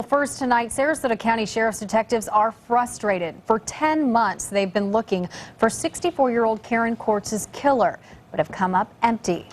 First tonight, Sarasota County Sheriff's detectives are frustrated. For 10 months, they've been looking for 64-year-old Karen Courts' killer, but have come up empty.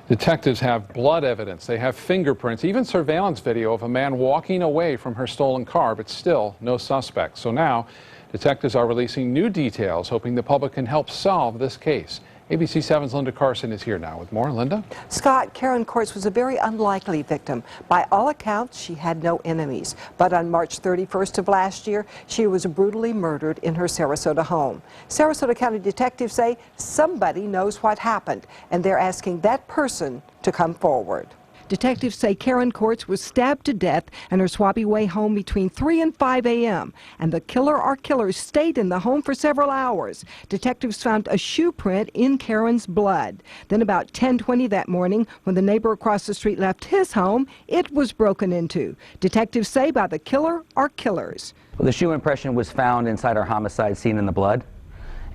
Detectives have blood evidence, they have fingerprints, even surveillance video of a man walking away from her stolen car, but still no suspect. So now, detectives are releasing new details, hoping the public can help solve this case. ABC 7's Linda Carson is here now with more. Linda? Scott, Karen Courts was a very unlikely victim. By all accounts, she had no enemies. But on March 31st of last year, she was brutally murdered in her Sarasota home. Sarasota County detectives say somebody knows what happened, and they're asking that person to come forward. Detectives say Karen Courts was stabbed to death in her Swabi Way home between 3 and 5 a.m. and the killer or killers stayed in the home for several hours. Detectives found a shoe print in Karen's blood. Then about 10:20 that morning, when the neighbor across the street left his home, it was broken into. Detectives say by the killer or killers. Well, the shoe impression was found inside our homicide scene in the blood,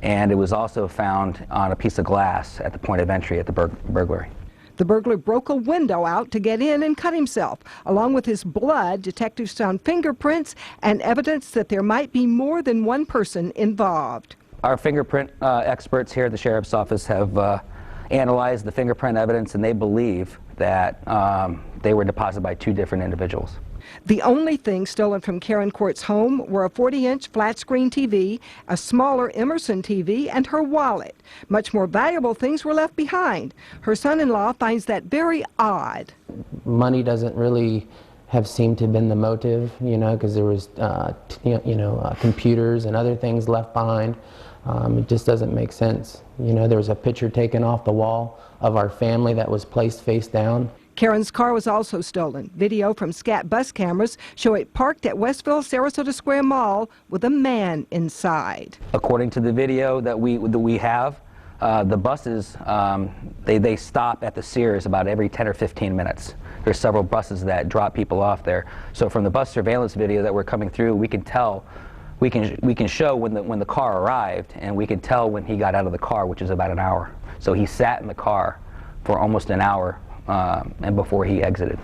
and it was also found on a piece of glass at the point of entry at the burglary. The burglar broke a window out to get in and cut himself. Along with his blood, detectives found fingerprints and evidence that there might be more than one person involved. Our fingerprint experts here at the Sheriff's Office have analyzed the fingerprint evidence, and they believe that they were deposited by two different individuals. The only things stolen from Karen Courts' home were a 40-inch flat-screen TV, a smaller Emerson TV, and her wallet. Much more valuable things were left behind. Her son-in-law finds that very odd. Money doesn't really have seemed to have been the motive, because there was, computers and other things left behind. It just doesn't make sense. There was a picture taken off the wall of our family that was placed face down. Karen's car was also stolen. Video from SCAT bus cameras show it parked at Westville Sarasota Square Mall with a man inside. According to the video that we have, the buses, they stop at the Sears about every 10 or 15 minutes. There's several buses that drop people off there. So from the bus surveillance video that we're coming through, we can tell, we can show when the car arrived, and we can tell when he got out of the car, which is about an hour. So he sat in the car for almost an hour and before he exited.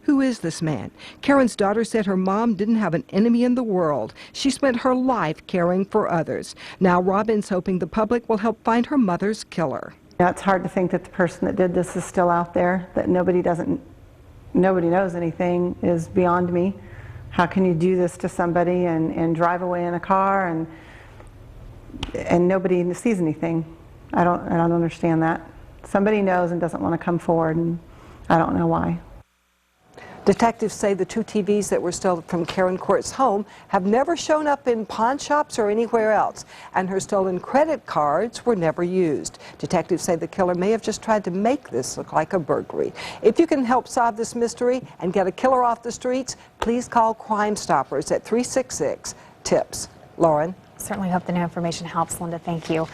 Who is this man? Karen's daughter said her mom didn't have an enemy in the world. She spent her life caring for others. Now Robin's hoping the public will help find her mother's killer. Yeah, it's hard to think that the person that did this is still out there, that nobody knows anything is beyond me. How can you do this to somebody and drive away in a car and nobody sees anything? I don't understand that. Somebody knows and doesn't want to come forward, and I don't know why. Detectives say the two TVs that were stolen from Karen Courts' home have never shown up in pawn shops or anywhere else, and her stolen credit cards were never used. Detectives say the killer may have just tried to make this look like a burglary. If you can help solve this mystery and get a killer off the streets, please call Crime Stoppers at 366-TIPS. Lauren? Certainly hope the new information helps, Linda. Thank you.